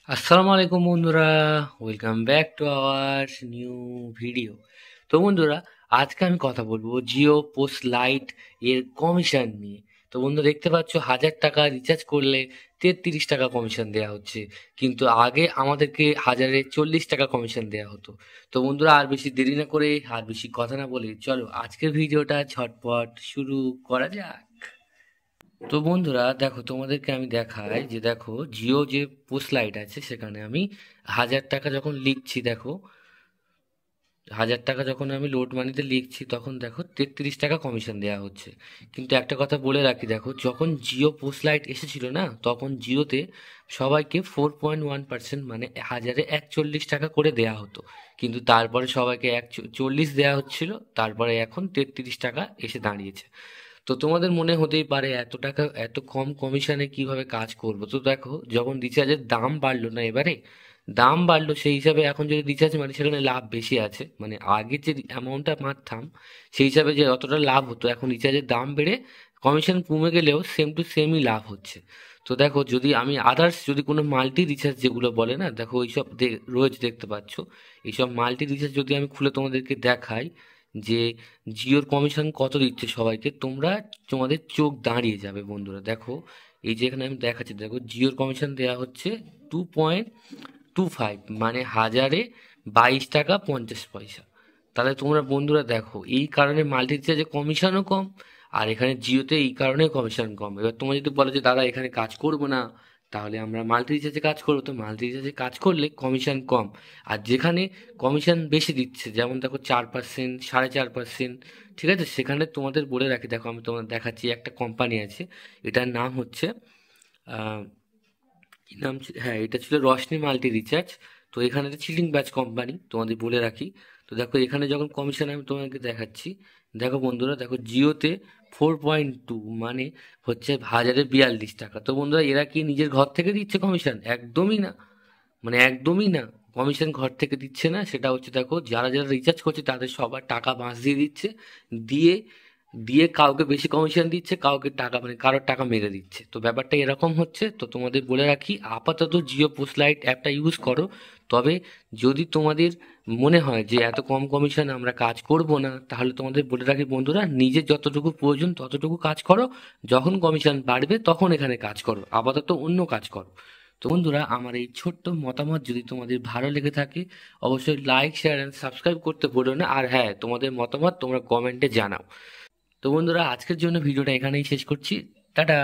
আসসালামু আলাইকুম বন্ধুরা, welcome back to our new video. তো বন্ধুরা, আজকে আমি কথা বলবো জিও পোস্ট লাইট এর কমিশন নিয়ে। তো বন্ধু, দেখতে পাচ্ছ 1000 টাকা রিচার্জ করলে 33 টাকা কমিশন দেওয়া হচ্ছে, কিন্তু আগে আমাদেরকে 1040 টাকা কমিশন দেওয়া হতো। তো বন্ধুরা, আর বেশি দেরি না করে আর বেশি কথা না বলে চলো আজকের ভিডিওটা ঝটপট শুরু করা যাক। তো বন্ধুরা দেখো, তোমাদেরকে আমি দেখাই যে দেখো জিও যে পোস্ট লাইট আছে সেখানে আমি 1000 টাকা যখন লিখছি, দেখো 1000 টাকা যখন আমি লোড মানিতে লিখছি তখন দেখো 33 টাকা কমিশন দেওয়া হচ্ছে। কিন্তু একটা কথা বলে রাখি, দেখো যখন জিও পোস্ট লাইট এসেছিল না, তখন জিওতে সবাইকে 4.1% মানে 1041 টাকা করে দেয়া হতো। কিন্তু তারপরে সবাইকে 140 দেওয়া হচ্ছিল, তারপরে এখন 33 টাকা এসে দাঁড়িয়েছে। তো তোমাদের মনে হতেই পারে এত টাকা এত কম কমিশনে কিভাবে কাজ করব। তো দেখো, যখন রিচার্জের দাম বাড়লো না, এবারে দাম বাড়লো সেই হিসাবে এখন যদি রিচার্জ মানে সেখানে লাভ বেশি আছে, মানে আগে যে অ্যামাউন্টটা মারতাম সেই হিসাবে যে অতটা লাভ হতো, এখন রিচার্জের দাম বেড়ে কমিশন কমে গেলেও সেম টু সেমই লাভ হচ্ছে। তো দেখো, যদি আমি আদার্স যদি কোনো মাল্টি রিচার্জ যেগুলো বলে না, দেখো ওইসব রোজ দেখতে পাচ্ছ, এইসব মাল্টি রিচার্জ যদি আমি খুলে তোমাদেরকে দেখাই যে জিওর কমিশন কত দিচ্ছে সবাইকে, তোমাদের চোখ দাঁড়িয়ে যাবে বন্ধুরা। দেখো, এই যে এখানে আমি দেখাচ্ছি, দেখো জিওর কমিশন দেওয়া হচ্ছে 2.25 মানে 1022 টাকা 50 পয়সা। তাহলে তোমরা বন্ধুরা দেখো, এই কারণে মাল্টি রিচার্জে কমিশনও কম, আর এখানে জিওতে এই কারণে কমিশন কম। এবার তোমরা যদি বলো যে দাদা এখানে কাজ করবো না, তাহলে আমরা মাল্টি রিচার্জে কাজ করবো, তো মাল্টি রিচার্জে কাজ করলে কমিশন কম। আর যেখানে কমিশন বেশি দিচ্ছে, যেমন দেখো 4%, 4.5%, ঠিক আছে, সেখানে তোমাদের বলে রাখি, দেখো আমি তোমাদের দেখাচ্ছি, একটা কোম্পানি আছে, এটার নাম হচ্ছে আহ, কি নাম হ্যাঁ, এটা ছিল রশনি মাল্টি রিচার্জ। তো এখানে চিটিং ব্যাচ কোম্পানি, তোমাদের বলে রাখি। তো দেখো, এখানে যখন কমিশন আমি তোমাকে দেখাচ্ছি, দেখো বন্ধুরা, দেখো জিওতে 4.2 মানে হচ্ছে 1042 টাকা। তো বন্ধুরা, এরা কি নিজের ঘর থেকে দিচ্ছে কমিশন? একদমই না, মানে একদমই না। কমিশন ঘর থেকে দিচ্ছে না, সেটা হচ্ছে দেখো যারা যারা রিচার্জ করছে তাদের সবার টাকা বাঁশ দিয়ে দিচ্ছে, দিয়ে দিয়ে কাউকে বেশি কমিশন দিচ্ছে, কাউকে টাকা মানে কারোর টাকা মেরে দিচ্ছে। তো ব্যাপারটা এরকম হচ্ছে। তো তোমাদের বলে রাখি, আপাতত জিও পোস্ট লাইট অ্যাপটা ইউজ করো। তবে যদি তোমাদের মনে হয় যে এত কম কমিশন আমরা কাজ করব না, তাহলে তোমাদের বলে রাখি বন্ধুরা, নিজের যতটুকু প্রয়োজন ততটুকু কাজ করো। যখন কমিশন বাড়বে তখন এখানে কাজ করো, আপাতত অন্য কাজ করো। তো বন্ধুরা, আমার এই ছোট্ট মতামত যদি তোমাদের ভালো লেগে থাকে, অবশ্যই লাইক, শেয়ার অ্যান্ড সাবস্ক্রাইব করতে ভুলো না। আর হ্যাঁ, তোমাদের মতামত তোমরা কমেন্টে জানাও। তো বন্ধুরা, আজকের জন্য ভিডিওটা এখানেই শেষ করছি। টাটা।